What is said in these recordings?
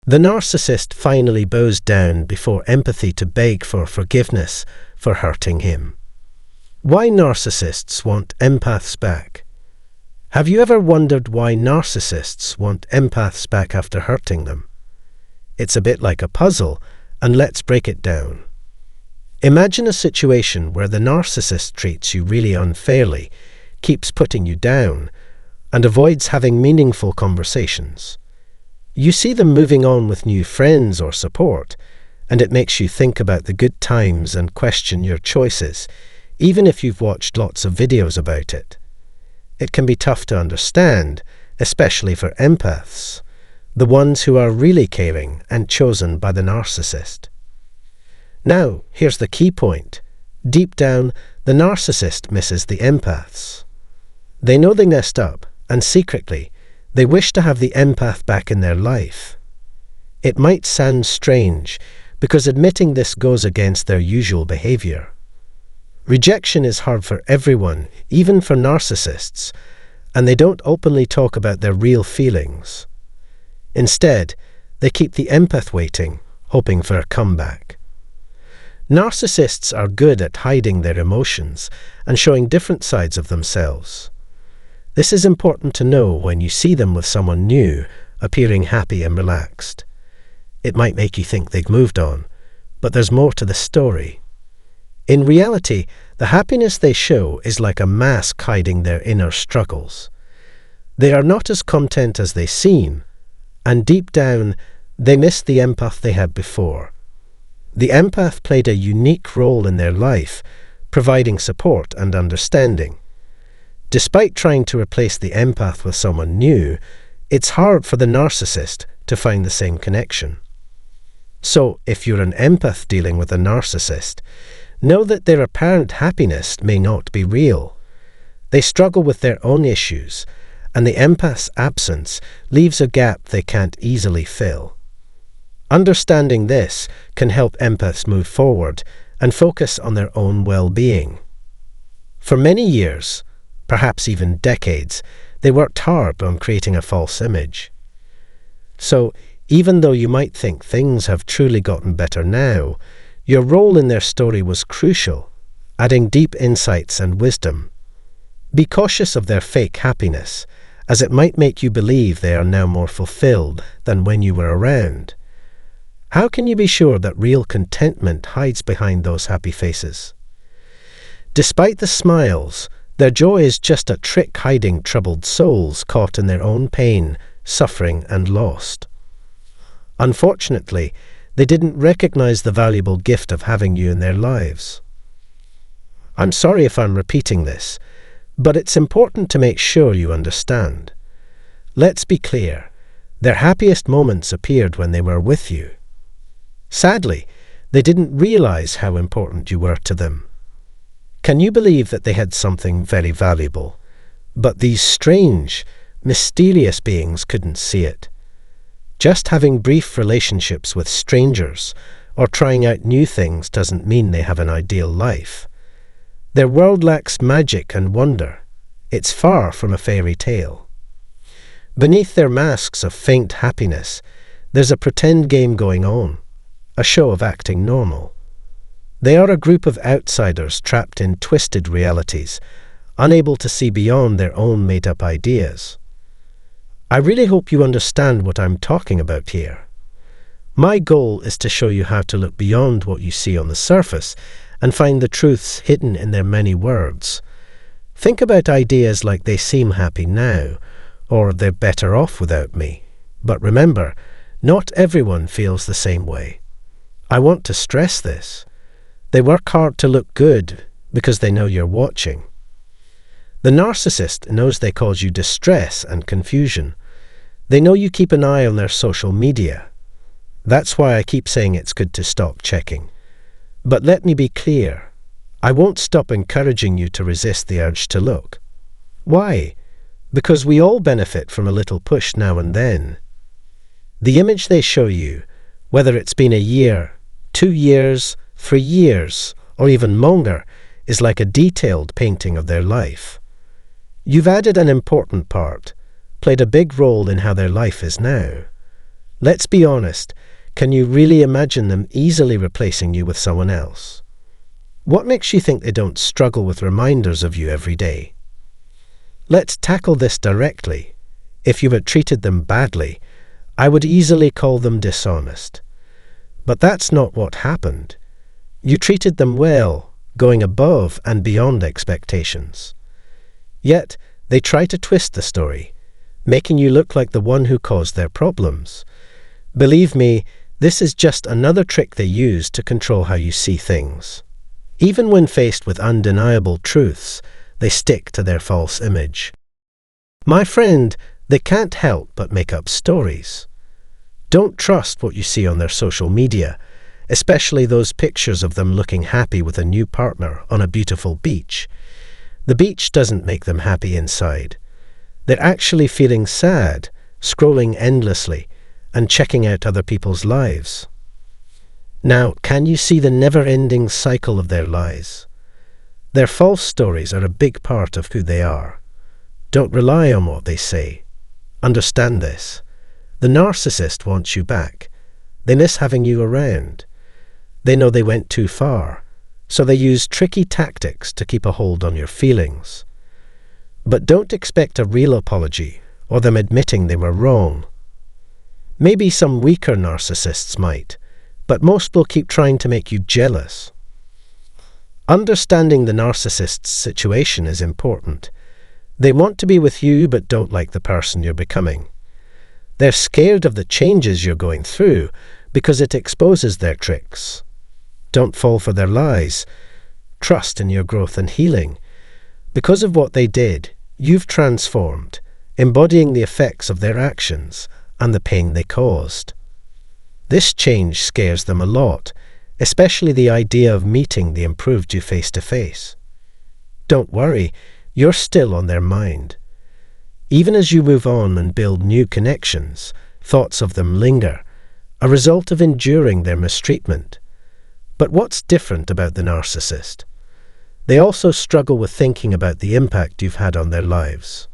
The narcissist finally bows down before empathy to beg for forgiveness for hurting him. Why narcissists want empaths back? Have you ever wondered why narcissists want empaths back after hurting them? It's a bit like a puzzle, and let's break it down. Imagine a situation where the narcissist treats you really unfairly, keeps putting you down, and avoids having meaningful conversations. You see them moving on with new friends or support, and it makes you think about the good times and question your choices, even if you've watched lots of videos about it. It can be tough to understand, especially for empaths, the ones who are really caring and chosen by the narcissist. Now, here's the key point. Deep down, the narcissist misses the empaths. They know they messed up, and secretly, they wish to have the empath back in their life. It might sound strange, because admitting this goes against their usual behavior. Rejection is hard for everyone, even for narcissists, and they don't openly talk about their real feelings. Instead, they keep the empath waiting, hoping for a comeback. Narcissists are good at hiding their emotions and showing different sides of themselves. This is important to know when you see them with someone new, appearing happy and relaxed. It might make you think they've moved on, but there's more to the story. In reality, the happiness they show is like a mask hiding their inner struggles. They are not as content as they seem, and deep down, they miss the empath they had before. The empath played a unique role in their life, providing support and understanding. Despite trying to replace the empath with someone new, it's hard for the narcissist to find the same connection. So, if you're an empath dealing with a narcissist, know that their apparent happiness may not be real. They struggle with their own issues, and the empath's absence leaves a gap they can't easily fill. Understanding this can help empaths move forward and focus on their own well-being. For many years, perhaps even decades, they worked hard on creating a false image. So, even though you might think things have truly gotten better now, your role in their story was crucial, adding deep insights and wisdom. Be cautious of their fake happiness, as it might make you believe they are now more fulfilled than when you were around. How can you be sure that real contentment hides behind those happy faces? Despite the smiles, their joy is just a trick hiding troubled souls caught in their own pain, suffering, and lost. Unfortunately, they didn't recognize the valuable gift of having you in their lives. I'm sorry if I'm repeating this, but it's important to make sure you understand. Let's be clear, their happiest moments appeared when they were with you. Sadly, they didn't realize how important you were to them. Can you believe that they had something very valuable, but these strange, mysterious beings couldn't see it? Just having brief relationships with strangers or trying out new things doesn't mean they have an ideal life. Their world lacks magic and wonder. It's far from a fairy tale. Beneath their masks of faint happiness, there's a pretend game going on, a show of acting normal. They are a group of outsiders trapped in twisted realities, unable to see beyond their own made-up ideas. I really hope you understand what I'm talking about here. My goal is to show you how to look beyond what you see on the surface and find the truths hidden in their many words. Think about ideas like they seem happy now, or they're better off without me. But remember, not everyone feels the same way. I want to stress this. They work hard to look good because they know you're watching. The narcissist knows they cause you distress and confusion. They know you keep an eye on their social media. That's why I keep saying it's good to stop checking. But let me be clear. I won't stop encouraging you to resist the urge to look. Why? Because we all benefit from a little push now and then. The image they show you, whether it's been a year, 2 years, 3 years, or even longer, is like a detailed painting of their life. You've added an important part, played a big role in how their life is now. Let's be honest, can you really imagine them easily replacing you with someone else? What makes you think they don't struggle with reminders of you every day? Let's tackle this directly. If you had treated them badly, I would easily call them dishonest. But that's not what happened. You treated them well, going above and beyond expectations. Yet, they try to twist the story, making you look like the one who caused their problems. Believe me, this is just another trick they use to control how you see things. Even when faced with undeniable truths, they stick to their false image. My friend, they can't help but make up stories. Don't trust what you see on their social media, especially those pictures of them looking happy with a new partner on a beautiful beach. The beach doesn't make them happy inside. They're actually feeling sad, scrolling endlessly, and checking out other people's lives. Now, can you see the never-ending cycle of their lies? Their false stories are a big part of who they are. Don't rely on what they say. Understand this. The narcissist wants you back. They miss having you around. They know they went too far, so they use tricky tactics to keep a hold on your feelings. But don't expect a real apology or them admitting they were wrong. Maybe some weaker narcissists might, but most will keep trying to make you jealous. Understanding the narcissist's situation is important. They want to be with you but don't like the person you're becoming. They're scared of the changes you're going through because it exposes their tricks. Don't fall for their lies. Trust in your growth and healing. Because of what they did, you've transformed, embodying the effects of their actions and the pain they caused. This change scares them a lot, especially the idea of meeting the improved you face to face. Don't worry, you're still on their mind. Even as you move on and build new connections, thoughts of them linger, a result of enduring their mistreatment. But what's different about the narcissist? They also struggle with thinking about the impact you've had on their lives.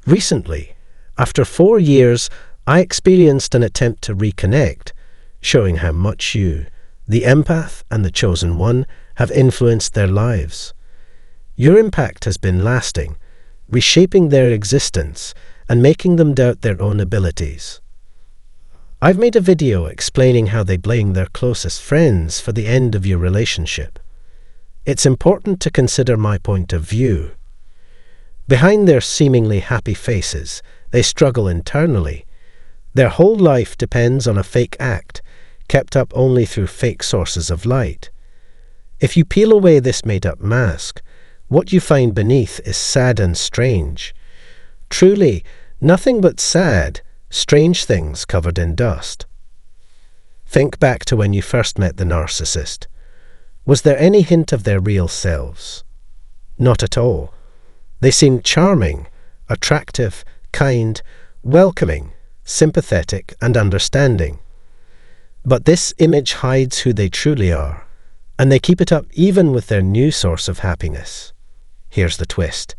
Recently, after 4 years, I experienced an attempt to reconnect, showing how much you, the empath and the chosen one, have influenced their lives. Your impact has been lasting, reshaping their existence and making them doubt their own abilities. I've made a video explaining how they blame their closest friends for the end of your relationship. It's important to consider my point of view. Behind their seemingly happy faces, they struggle internally. Their whole life depends on a fake act, kept up only through fake sources of light. If you peel away this made-up mask, what you find beneath is sad and strange. Truly, nothing but sad, strange things covered in dust. Think back to when you first met the narcissist. Was there any hint of their real selves? Not at all. They seemed charming, attractive, kind, welcoming, sympathetic, and understanding. But this image hides who they truly are, and they keep it up even with their new source of happiness. Here's the twist.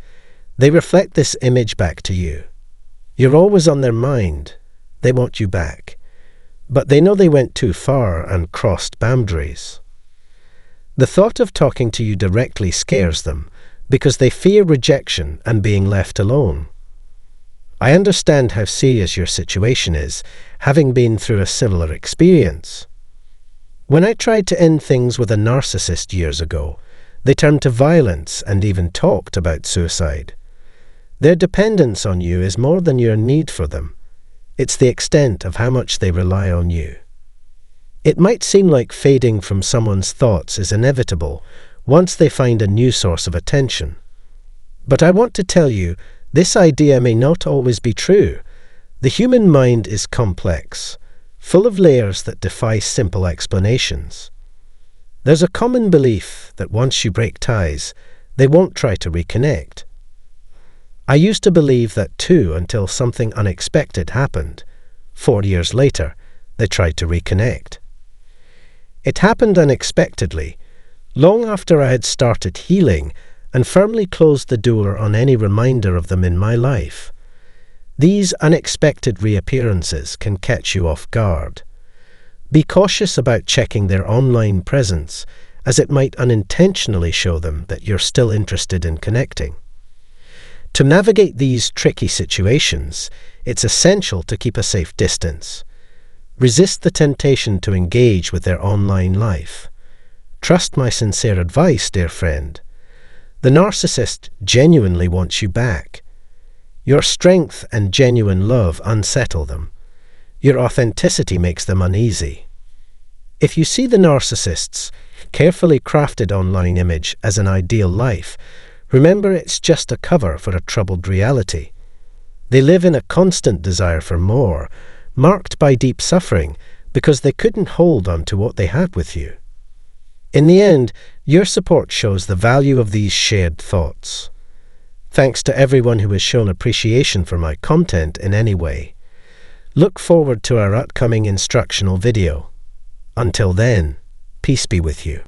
They reflect this image back to you. You're always on their mind. They want you back. But they know they went too far and crossed boundaries. The thought of talking to you directly scares them because they fear rejection and being left alone. I understand how serious your situation is, having been through a similar experience. When I tried to end things with a narcissist years ago, they turned to violence and even talked about suicide. Their dependence on you is more than your need for them. It's the extent of how much they rely on you. It might seem like fading from someone's thoughts is inevitable once they find a new source of attention. But I want to tell you, this idea may not always be true. The human mind is complex, full of layers that defy simple explanations. There's a common belief that once you break ties, they won't try to reconnect. I used to believe that too until something unexpected happened. 4 years later, they tried to reconnect. It happened unexpectedly, long after I had started healing and firmly closed the door on any reminder of them in my life. These unexpected reappearances can catch you off guard. Be cautious about checking their online presence, as it might unintentionally show them that you're still interested in connecting. To navigate these tricky situations, it's essential to keep a safe distance. Resist the temptation to engage with their online life. Trust my sincere advice, dear friend. The narcissist genuinely wants you back. Your strength and genuine love unsettle them. Your authenticity makes them uneasy. If you see the narcissist's carefully crafted online image as an ideal life, remember it's just a cover for a troubled reality. They live in a constant desire for more, marked by deep suffering because they couldn't hold on to what they had with you. In the end, your support shows the value of these shared thoughts. Thanks to everyone who has shown appreciation for my content in any way. Look forward to our upcoming instructional video. Until then, peace be with you.